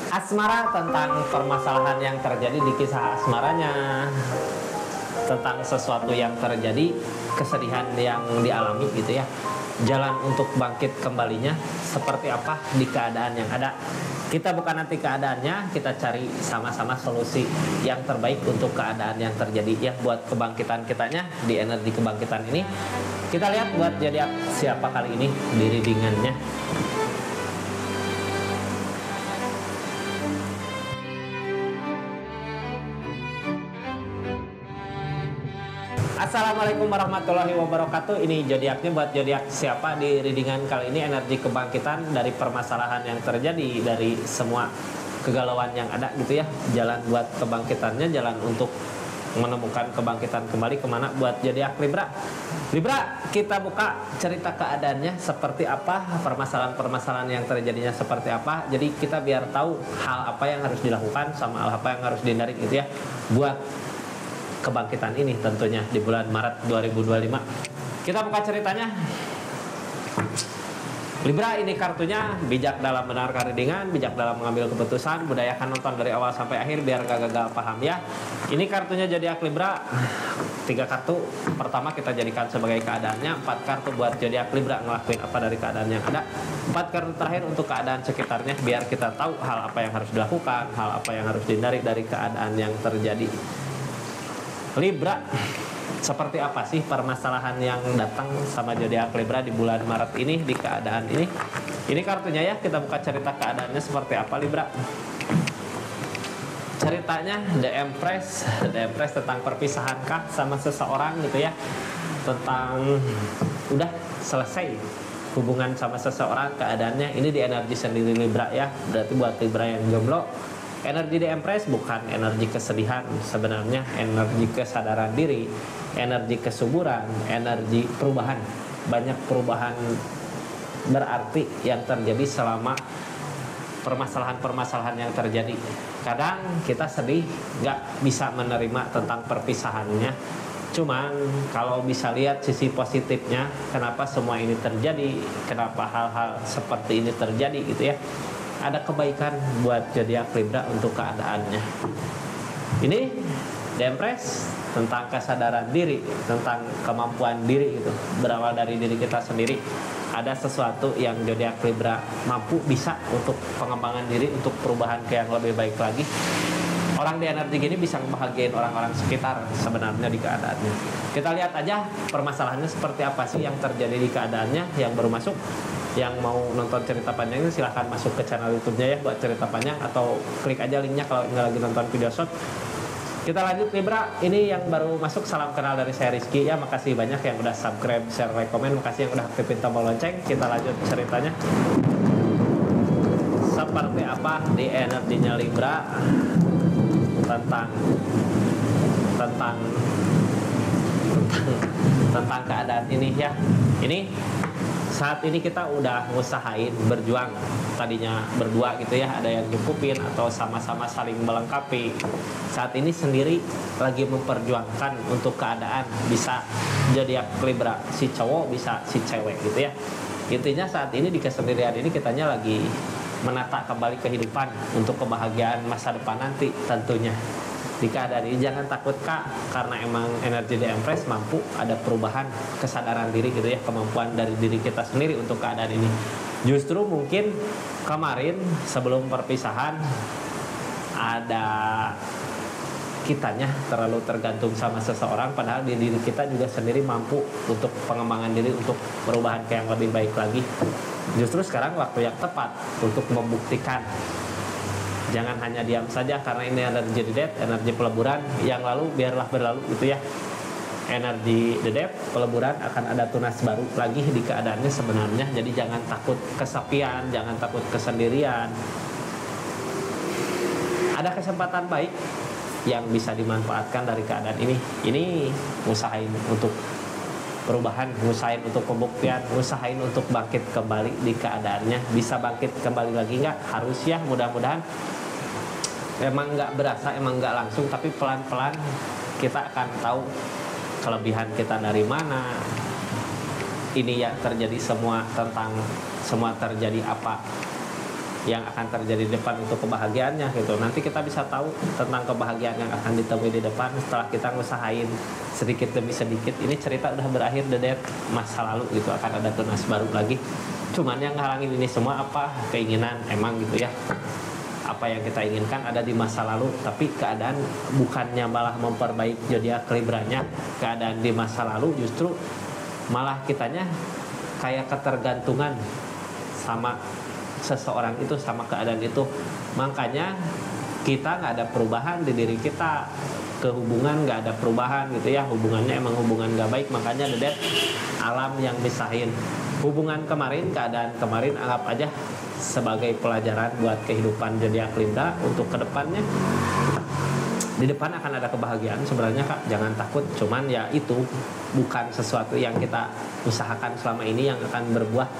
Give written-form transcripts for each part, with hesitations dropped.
asmara, tentang permasalahan yang terjadi di kisah asmaranya, tentang sesuatu yang terjadi, kesedihan yang dialami gitu ya. Jalan untuk bangkit kembalinya seperti apa di keadaan yang ada. Kita bukan nanti keadaannya, kita cari sama-sama solusi yang terbaik untuk keadaan yang terjadi ya, buat kebangkitan kitanya di energi kebangkitan ini. Kita lihat buat zodiak siapa kali ini di readingannya. Assalamualaikum warahmatullahi wabarakatuh. Ini zodiaknya buat zodiak siapa di readingan kali ini, energi kebangkitan dari permasalahan yang terjadi, dari semua kegalauan yang ada gitu ya. Jalan buat kebangkitannya, jalan untuk menemukan kebangkitan kembali kemana buat zodiak Libra. Libra, kita buka cerita keadaannya seperti apa, permasalahan-permasalahan yang terjadinya seperti apa. Jadi kita biar tahu hal apa yang harus dilakukan sama hal apa yang harus dihindari gitu ya, buat kebangkitan ini tentunya di bulan Maret 2025. Kita buka ceritanya. Libra, ini kartunya bijak dalam mendengarkan readingan, bijak dalam mengambil keputusan. Budayakan nonton dari awal sampai akhir biar gak gagal paham ya. Ini kartunya zodiak Libra. 3 kartu pertama kita jadikan sebagai keadaannya, 4 kartu buat zodiak Libra ngelakuin apa dari keadaan yang ada, 4 kartu terakhir untuk keadaan sekitarnya biar kita tahu hal apa yang harus dilakukan, hal apa yang harus dihindari dari keadaan yang terjadi. Libra, seperti apa sih permasalahan yang datang sama zodiak Libra di bulan Maret ini, di keadaan ini? Ini kartunya ya, kita buka cerita keadaannya seperti apa Libra. Ceritanya The Empress tentang perpisahan kah sama seseorang gitu ya, tentang udah selesai hubungan sama seseorang keadaannya. Ini di energi sendiri Libra ya, berarti buat Libra yang jomblo, energi The Empress bukan energi kesedihan, sebenarnya energi kesadaran diri, energi kesuburan, energi perubahan. Banyak perubahan berarti yang terjadi selama permasalahan-permasalahan yang terjadi. Kadang kita sedih, gak bisa menerima tentang perpisahannya. Cuman kalau bisa lihat sisi positifnya, kenapa semua ini terjadi, kenapa hal-hal seperti ini terjadi gitu ya, ada kebaikan buat zodiak Libra untuk keadaannya. Ini The Empress tentang kesadaran diri, tentang kemampuan diri gitu, berawal dari diri kita sendiri. Ada sesuatu yang zodiak Libra mampu, bisa untuk pengembangan diri, untuk perubahan ke yang lebih baik lagi. Orang di energi gini bisa membahagiain orang-orang sekitar sebenarnya di keadaannya. Kita lihat aja permasalahannya seperti apa sih yang terjadi di keadaannya. Yang baru masuk, yang mau nonton cerita panjangnya silahkan masuk ke channel YouTube-nya ya buat cerita panjang, atau klik aja linknya kalau nggak lagi nonton video short. Kita lanjut Libra, ini yang baru masuk, salam kenal dari saya Rizky ya. Makasih banyak yang udah subscribe, share, like, komen. Makasih yang udah aktifin tombol lonceng. Kita lanjut ceritanya. Seperti apa di energinya Libra tentang keadaan ini ya. Ini saat ini kita udah ngusahain berjuang, tadinya berdua gitu ya, ada yang nyukupin atau sama-sama saling melengkapi. Saat ini sendiri lagi memperjuangkan untuk keadaan, bisa zodiak Libra si cowok, bisa si cewek gitu ya. Intinya saat ini di kesendirian ini kitanya lagi menata kembali kehidupan untuk kebahagiaan masa depan nanti tentunya. Di keadaan ini jangan takut Kak, karena emang energi The Empress mampu ada perubahan kesadaran diri gitu ya, kemampuan dari diri kita sendiri untuk keadaan ini. Justru mungkin kemarin sebelum perpisahan ada kitanya terlalu tergantung sama seseorang, padahal di diri kita juga sendiri mampu untuk pengembangan diri, untuk perubahan ke yang lebih baik lagi. Justru sekarang waktu yang tepat untuk membuktikan. Jangan hanya diam saja, karena ini energi The Death, energi peleburan. Yang lalu biarlah berlalu gitu ya. Energi The Death, peleburan, akan ada tunas baru lagi di keadaannya sebenarnya. Jadi jangan takut kesepian, jangan takut kesendirian. Ada kesempatan baik yang bisa dimanfaatkan dari keadaan ini. Ini usahain untuk perubahan, usahain untuk pembuktian, usahain untuk bangkit kembali di keadaannya. Bisa bangkit kembali lagi nggak? Harus ya, mudah-mudahan. Emang nggak berasa, emang nggak langsung, tapi pelan-pelan kita akan tahu kelebihan kita dari mana. Ini ya terjadi semua, tentang semua terjadi apa yang akan terjadi di depan untuk kebahagiaannya gitu. Nanti kita bisa tahu tentang kebahagiaan yang akan ditemui di depan setelah kita ngusahain sedikit demi sedikit. Ini cerita udah berakhir, Dedet, masa lalu gitu, akan ada tunas baru lagi. Cuman yang ngalangin ini semua apa? Keinginan emang gitu ya. Apa yang kita inginkan ada di masa lalu, tapi keadaan bukannya malah memperbaiki zodiak Libranya, keadaan di masa lalu justru malah kitanya kayak ketergantungan sama seseorang itu, sama keadaan itu. Makanya kita nggak ada perubahan di diri kita, ke hubungan nggak ada perubahan gitu ya, hubungannya emang hubungan nggak baik. Makanya Dedet, alam yang misahin hubungan kemarin, keadaan kemarin anggap aja sebagai pelajaran buat kehidupan zodiak Libra untuk kedepannya. Di depan akan ada kebahagiaan sebenarnya Kak, jangan takut. Cuman ya itu bukan sesuatu yang kita usahakan selama ini yang akan berbuah.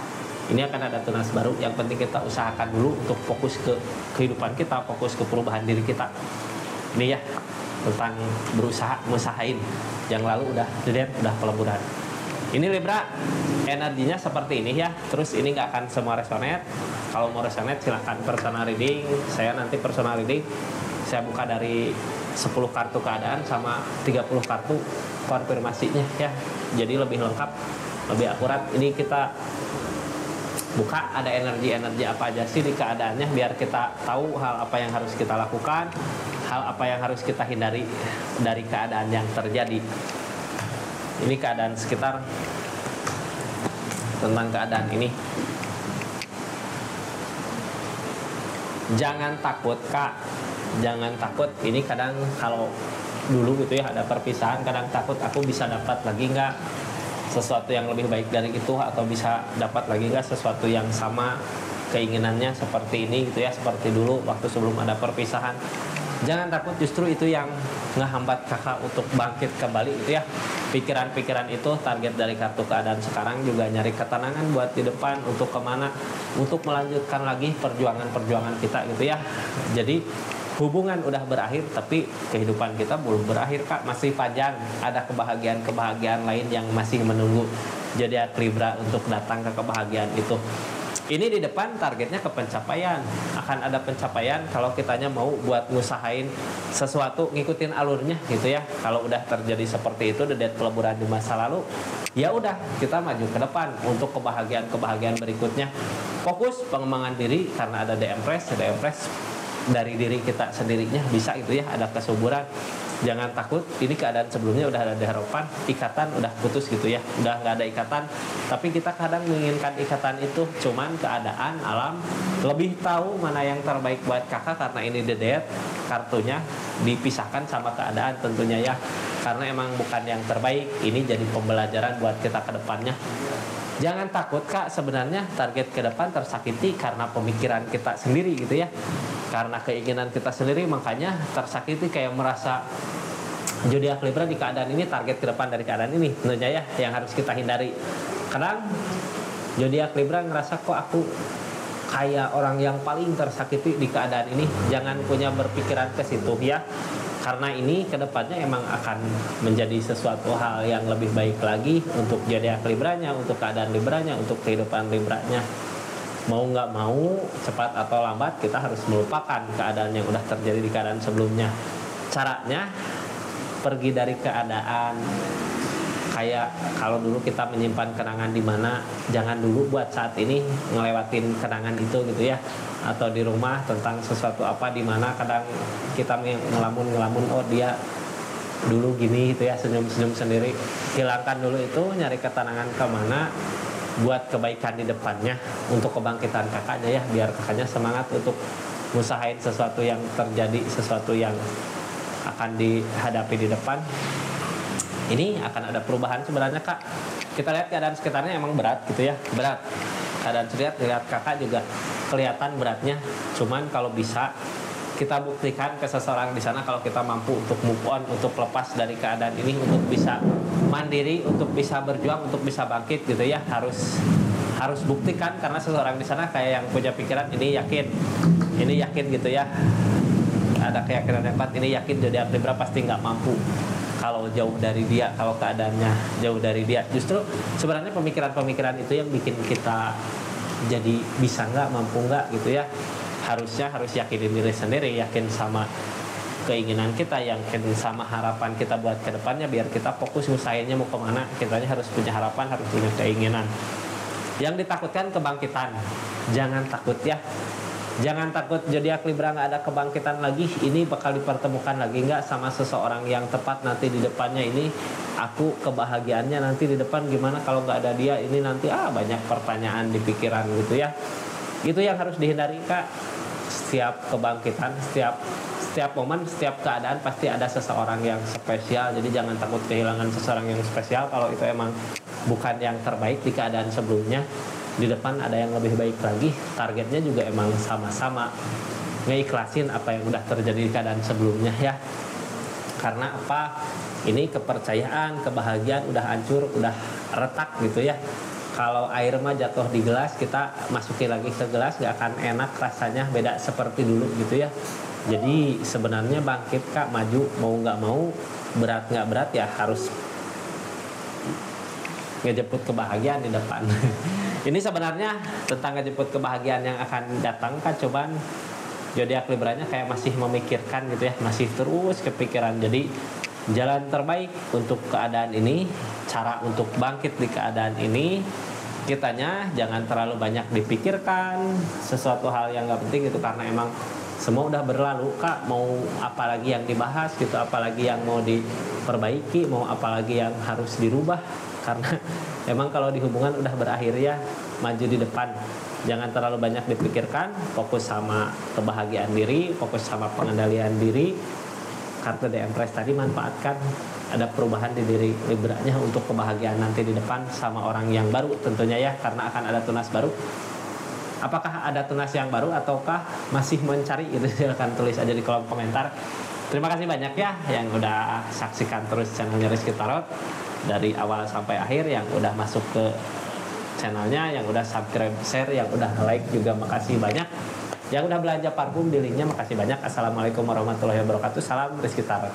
Ini akan ada tunas baru, yang penting kita usahakan dulu untuk fokus ke kehidupan kita, fokus ke perubahan diri kita. Ini ya tentang berusaha, ngusahain. Yang lalu udah Dedet, udah peleburan. Ini Libra, energinya seperti ini ya. Terus ini nggak akan semua resonate. Kalau mau resonate silahkan personal reading. Saya nanti personal reading, saya buka dari 10 kartu keadaan sama 30 kartu konfirmasinya ya. Jadi lebih lengkap, lebih akurat. Ini kita buka ada energi-energi apa aja sih di keadaannya, biar kita tahu hal apa yang harus kita lakukan, hal apa yang harus kita hindari dari keadaan yang terjadi. Ini keadaan sekitar tentang keadaan ini. Jangan takut Kak, jangan takut. Ini kadang kalau dulu gitu ya ada perpisahan, kadang takut aku bisa dapat lagi nggak sesuatu yang lebih baik dari itu, atau bisa dapat lagi nggak sesuatu yang sama keinginannya seperti ini gitu ya, seperti dulu waktu sebelum ada perpisahan. Jangan takut, justru itu yang ngehambat kakak untuk bangkit kembali itu ya. Pikiran-pikiran itu target dari kartu keadaan sekarang juga nyari ketenangan buat di depan, untuk kemana, untuk melanjutkan lagi perjuangan-perjuangan kita gitu ya. Jadi hubungan udah berakhir, tapi kehidupan kita belum berakhir Kak, masih panjang. Ada kebahagiaan-kebahagiaan lain yang masih menunggu jadi Libra untuk datang ke kebahagiaan itu. Ini di depan targetnya ke pencapaian, akan ada pencapaian kalau kitanya mau buat ngusahain sesuatu, ngikutin alurnya gitu ya. Kalau udah terjadi seperti itu, Dedet peleburan di masa lalu, ya udah kita maju ke depan untuk kebahagiaan-kebahagiaan berikutnya. Fokus pengembangan diri karena ada The Empress dari diri kita sendirinya bisa itu ya, ada kesuburan. Jangan takut, ini keadaan sebelumnya udah ada harapan, ikatan udah putus gitu ya, udah nggak ada ikatan, tapi kita kadang menginginkan ikatan itu. Cuman keadaan alam lebih tahu mana yang terbaik buat kakak, karena ini Dedet kartunya dipisahkan sama keadaan tentunya ya, karena emang bukan yang terbaik. Ini jadi pembelajaran buat kita ke depannya. Jangan takut Kak, sebenarnya target ke depan tersakiti karena pemikiran kita sendiri gitu ya, karena keinginan kita sendiri, makanya tersakiti, kayak merasa zodiak Libra di keadaan ini, target ke depan dari keadaan ini tentunya ya yang harus kita hindari. Kadang zodiak Libra ngerasa kok aku kayak orang yang paling tersakiti di keadaan ini. Jangan punya berpikiran ke situ ya, karena ini kedepannya emang akan menjadi sesuatu hal yang lebih baik lagi untuk zodiak Libranya, untuk keadaan Libranya, untuk kehidupan Libranya. Mau nggak mau, cepat atau lambat kita harus melupakan keadaan yang udah terjadi di keadaan sebelumnya. Caranya pergi dari keadaan. Kayak kalau dulu kita menyimpan kenangan di mana, jangan dulu buat saat ini ngelewatin kenangan itu gitu ya. Atau di rumah tentang sesuatu apa di mana kadang kita ngelamun, oh dia dulu gini gitu ya, senyum-senyum sendiri. Hilangkan dulu itu, nyari ketenangan kemana buat kebaikan di depannya, untuk kebangkitan kakaknya ya, biar kakaknya semangat untuk ngusahain sesuatu yang terjadi, sesuatu yang akan dihadapi di depan. Ini akan ada perubahan sebenarnya Kak. Kita lihat keadaan sekitarnya emang berat gitu ya, berat. Keadaan lihat kakak juga kelihatan beratnya. Cuman kalau bisa kita buktikan ke seseorang di sana kalau kita mampu untuk move on, untuk lepas dari keadaan ini, untuk bisa mandiri, untuk bisa berjuang, untuk bisa bangkit gitu ya. Harus buktikan, karena seseorang di sana kayak yang punya pikiran ini yakin gitu ya. Ada keyakinan yang kuat, ini yakin zodiak Libra pasti nggak mampu kalau jauh dari dia, kalau keadaannya jauh dari dia. Justru sebenarnya pemikiran-pemikiran itu yang bikin kita jadi bisa nggak, mampu nggak gitu ya. Harusnya harus yakinin diri sendiri, yakin sama keinginan kita, yakin sama harapan kita buat kedepannya, biar kita fokus usahainnya mau kemana. Kitanya harus punya harapan, harus punya keinginan. Yang ditakutkan kebangkitan, jangan takut ya. Jangan takut zodiak Libra nggak ada kebangkitan lagi. Ini bakal dipertemukan lagi nggak sama seseorang yang tepat nanti di depannya. Ini aku kebahagiaannya nanti di depan gimana kalau nggak ada dia. Ini nanti banyak pertanyaan di pikiran gitu ya. Itu yang harus dihindari Kak. Setiap kebangkitan, setiap momen, setiap keadaan pasti ada seseorang yang spesial. Jadi jangan takut kehilangan seseorang yang spesial kalau itu emang bukan yang terbaik di keadaan sebelumnya. Di depan ada yang lebih baik lagi. Targetnya juga emang sama-sama ngeikhlasin apa yang udah terjadi di keadaan sebelumnya ya. Karena apa? Ini kepercayaan, kebahagiaan udah hancur, udah retak gitu ya. Kalau air mah jatuh di gelas, kita masukin lagi ke gelas gak akan enak rasanya, beda seperti dulu gitu ya. Jadi sebenarnya bangkit Kak, maju mau nggak mau, berat nggak berat ya harus ngejemput kebahagiaan di depan. Ini sebenarnya tentang ngejemput kebahagiaan yang akan datang Kak, cobaan zodiak Libranya kayak masih memikirkan gitu ya, masih terus kepikiran. Jadi jalan terbaik untuk keadaan ini, cara untuk bangkit di keadaan ini, kitanya jangan terlalu banyak dipikirkan sesuatu hal yang nggak penting gitu, karena emang semua udah berlalu Kak. Mau apalagi yang dibahas gitu, apalagi yang mau diperbaiki, mau apalagi yang harus dirubah, karena emang kalau di hubungan udah berakhir ya, maju di depan. Jangan terlalu banyak dipikirkan, fokus sama kebahagiaan diri, fokus sama pengendalian diri. Kartu The Empress tadi manfaatkan, ada perubahan di diri Libranya untuk kebahagiaan nanti di depan sama orang yang baru tentunya ya, karena akan ada tunas baru. Apakah ada tunas yang baru ataukah masih mencari? Itu silahkan tulis aja di kolom komentar. Terima kasih banyak ya yang udah saksikan terus channelnya Rizky Tarot dari awal sampai akhir, yang udah masuk ke channelnya, yang udah subscribe, share, yang udah like juga makasih banyak. Yang udah belanja parfum di linknya makasih banyak. Assalamualaikum warahmatullahi wabarakatuh. Salam Rizky Tarot.